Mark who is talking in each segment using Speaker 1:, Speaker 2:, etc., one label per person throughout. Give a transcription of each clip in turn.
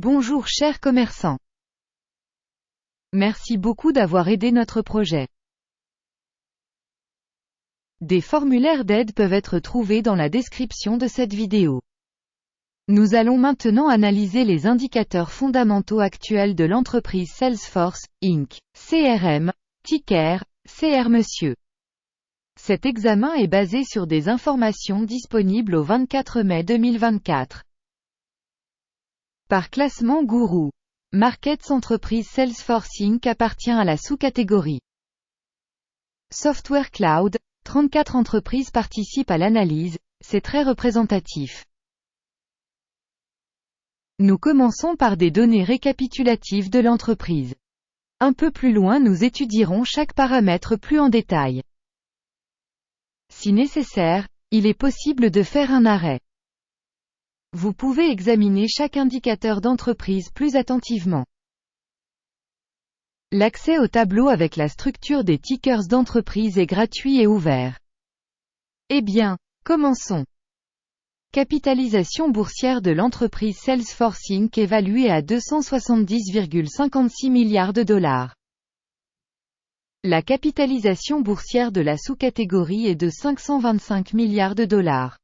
Speaker 1: Bonjour chers commerçants. Merci beaucoup d'avoir aidé notre projet. Des formulaires d'aide peuvent être trouvés dans la description de cette vidéo. Nous allons maintenant analyser les indicateurs fondamentaux actuels de l'entreprise Salesforce, Inc., CRM, ticker, CR Monsieur. Cet examen est basé sur des informations disponibles au 24 mai 2024. Par classement Guru, Markets Entreprise Salesforce Inc. appartient à la sous-catégorie Software Cloud. 34 entreprises participent à l'analyse, c'est très représentatif. Nous commençons par des données récapitulatives de l'entreprise. Un peu plus loin, nous étudierons chaque paramètre plus en détail. Si nécessaire, il est possible de faire un arrêt. Vous pouvez examiner chaque indicateur d'entreprise plus attentivement. L'accès au tableau avec la structure des tickers d'entreprise est gratuit et ouvert. Eh bien, commençons. Capitalisation boursière de l'entreprise Salesforce Inc. évaluée à 270,56 milliards de dollars. La capitalisation boursière de la sous-catégorie est de 525 milliards de dollars.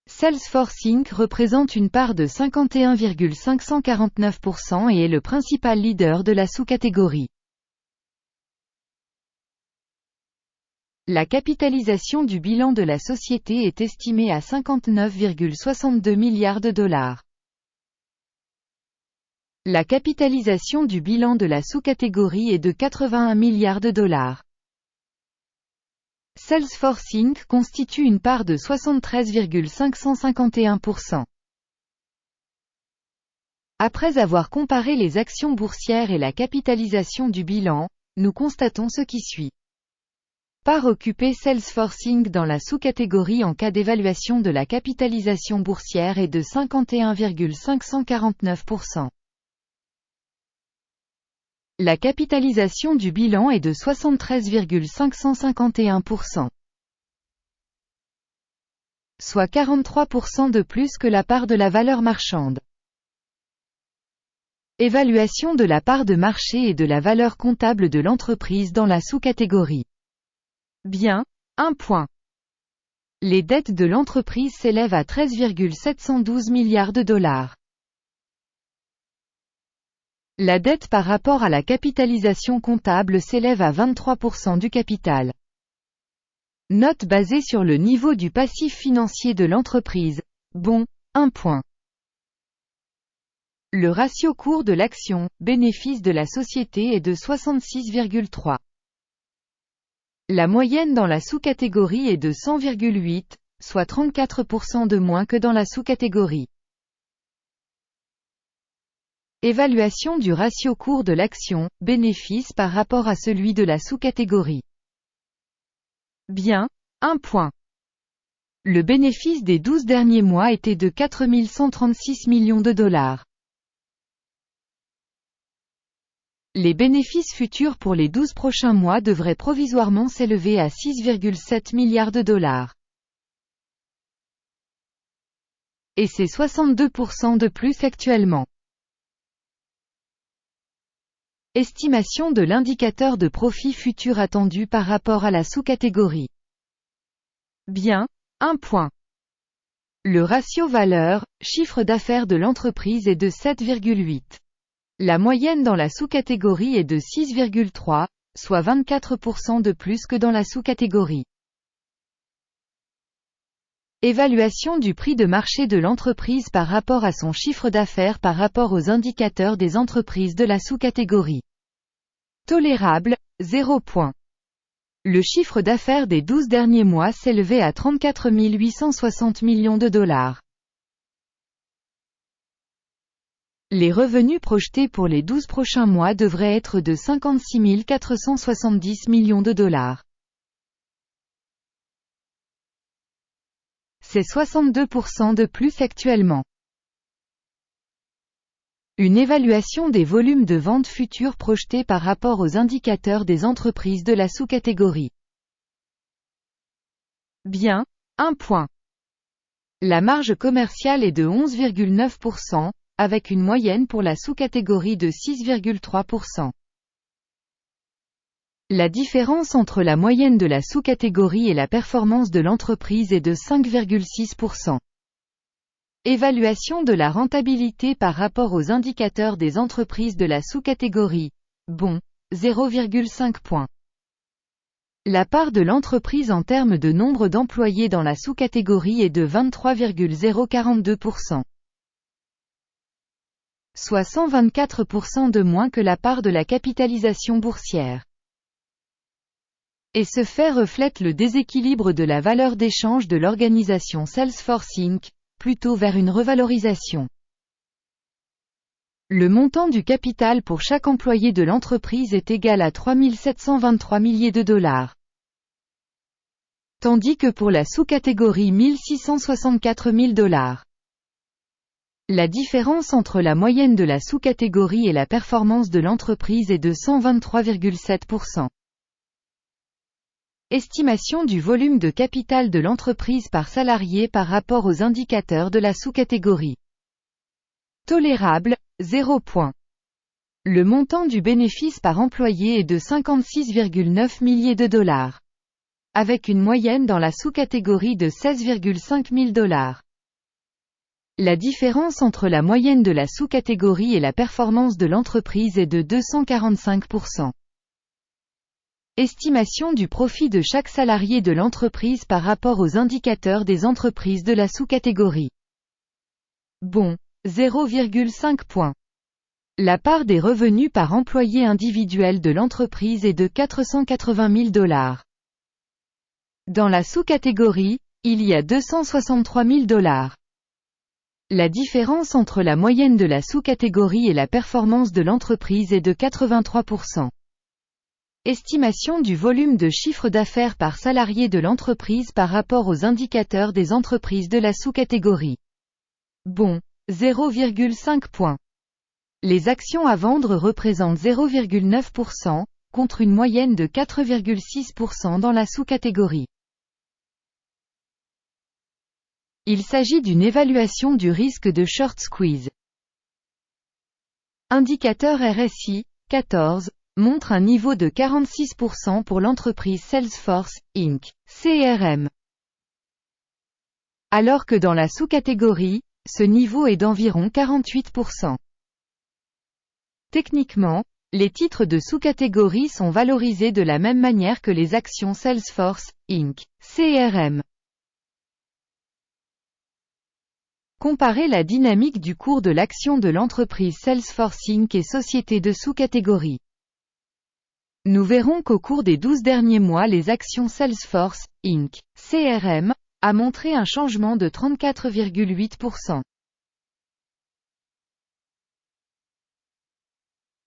Speaker 1: Salesforce Inc. représente une part de 51,549% et est le principal leader de la sous-catégorie. La capitalisation du bilan de la société est estimée à 59,62 milliards de dollars. La capitalisation du bilan de la sous-catégorie est de 81 milliards de dollars. Salesforce Inc. constitue une part de 73,551%. Après avoir comparé les actions boursières et la capitalisation du bilan, nous constatons ce qui suit. Part occupée Salesforce Inc. dans la sous-catégorie en cas d'évaluation de la capitalisation boursière est de 51,549%. La capitalisation du bilan est de 73,551%. Soit 43% de plus que la part de la valeur marchande. Évaluation de la part de marché et de la valeur comptable de l'entreprise dans la sous-catégorie. Bien, 1 point. Les dettes de l'entreprise s'élèvent à 13,712 milliards de dollars. La dette par rapport à la capitalisation comptable s'élève à 23% du capital. Note basée sur le niveau du passif financier de l'entreprise. Bon, 1 point. Le ratio cours de l'action, bénéfice de la société est de 66,3. La moyenne dans la sous-catégorie est de 100,8, soit 34% de moins que dans la sous-catégorie. Évaluation du ratio cours de l'action, bénéfice par rapport à celui de la sous-catégorie. Bien, 1 point. Le bénéfice des 12 derniers mois était de 4136 millions de dollars. Les bénéfices futurs pour les 12 prochains mois devraient provisoirement s'élever à 6,7 milliards de dollars. Et c'est 62% de plus actuellement. Estimation de l'indicateur de profit futur attendu par rapport à la sous-catégorie. Bien, 1 point. Le ratio valeur, chiffre d'affaires de l'entreprise est de 7,8. La moyenne dans la sous-catégorie est de 6,3, soit 24% de plus que dans la sous-catégorie. Évaluation du prix de marché de l'entreprise par rapport à son chiffre d'affaires par rapport aux indicateurs des entreprises de la sous-catégorie. Tolérable, 0 point. Le chiffre d'affaires des 12 derniers mois s'élevait à 34 860 millions de dollars. Les revenus projetés pour les 12 prochains mois devraient être de 56 470 millions de dollars. C'est 62% de plus actuellement. Une évaluation des volumes de ventes futures projetés par rapport aux indicateurs des entreprises de la sous-catégorie. Bien, 1 point. La marge commerciale est de 11,9%, avec une moyenne pour la sous-catégorie de 6,3%. La différence entre la moyenne de la sous-catégorie et la performance de l'entreprise est de 5,6%. Évaluation de la rentabilité par rapport aux indicateurs des entreprises de la sous-catégorie. Bon, 0,5 points. La part de l'entreprise en termes de nombre d'employés dans la sous-catégorie est de 23,042%. Soit 124% de moins que la part de la capitalisation boursière. Et ce fait reflète le déséquilibre de la valeur d'échange de l'organisation Salesforce Inc., plutôt vers une revalorisation. Le montant du capital pour chaque employé de l'entreprise est égal à 3 723 milliers de dollars. Tandis que pour la sous-catégorie 1 664 000 dollars. La différence entre la moyenne de la sous-catégorie et la performance de l'entreprise est de 123,7%. Estimation du volume de capital de l'entreprise par salarié par rapport aux indicateurs de la sous-catégorie. Tolérable, 0 points. Le montant du bénéfice par employé est de 56,9 milliers de dollars. Avec une moyenne dans la sous-catégorie de 16,5 000 dollars. La différence entre la moyenne de la sous-catégorie et la performance de l'entreprise est de 245%. Estimation du profit de chaque salarié de l'entreprise par rapport aux indicateurs des entreprises de la sous-catégorie. Bon, 0,5 points. La part des revenus par employé individuel de l'entreprise est de 480 000 dollars. Dans la sous-catégorie, il y a 263 000 dollars. La différence entre la moyenne de la sous-catégorie et la performance de l'entreprise est de 83%. Estimation du volume de chiffre d'affaires par salarié de l'entreprise par rapport aux indicateurs des entreprises de la sous-catégorie. Bon, 0,5 points. Les actions à vendre représentent 0,9%, contre une moyenne de 4,6% dans la sous-catégorie. Il s'agit d'une évaluation du risque de short squeeze. Indicateur RSI, 14, montre un niveau de 46% pour l'entreprise Salesforce, Inc., CRM. Alors que dans la sous-catégorie, ce niveau est d'environ 48%. Techniquement, les titres de sous-catégorie sont valorisés de la même manière que les actions Salesforce, Inc., CRM. Comparez la dynamique du cours de l'action de l'entreprise Salesforce Inc. et sociétés de sous-catégorie. Nous verrons qu'au cours des 12 derniers mois les actions Salesforce, Inc., CRM, a montré un changement de 34,8%.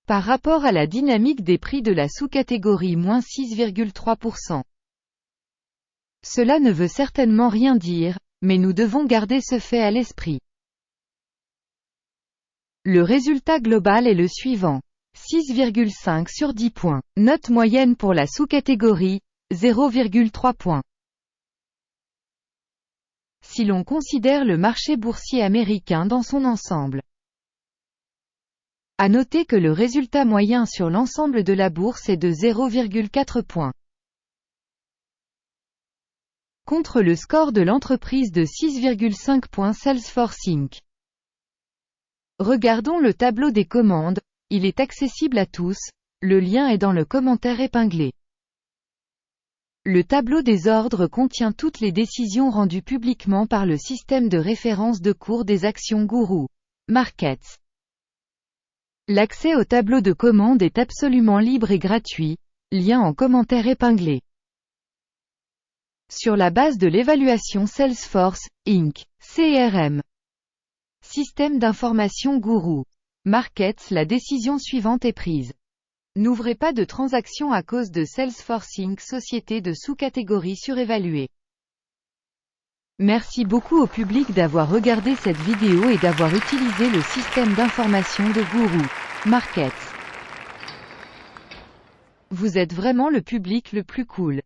Speaker 1: Par rapport à la dynamique des prix de la sous-catégorie moins 6,3%. Cela ne veut certainement rien dire, mais nous devons garder ce fait à l'esprit. Le résultat global est le suivant. 6,5 sur 10 points. Note moyenne pour la sous-catégorie, 0,3 points. Si l'on considère le marché boursier américain dans son ensemble. À noter que le résultat moyen sur l'ensemble de la bourse est de 0,4 points. Contre le score de l'entreprise de 6,5 points Salesforce Inc. Regardons le tableau des commandes, il est accessible à tous, le lien est dans le commentaire épinglé. Le tableau des ordres contient toutes les décisions rendues publiquement par le système de référence de cours des actions Guru Markets. L'accès au tableau de commande est absolument libre et gratuit, lien en commentaire épinglé. Sur la base de l'évaluation Salesforce, Inc., CRM. Système d'information Guru Markets, la décision suivante est prise. N'ouvrez pas de transaction à cause de Salesforce Inc., société de sous-catégorie surévaluée. Merci beaucoup au public d'avoir regardé cette vidéo et d'avoir utilisé le système d'information de Guru Markets. Vous êtes vraiment le public le plus cool.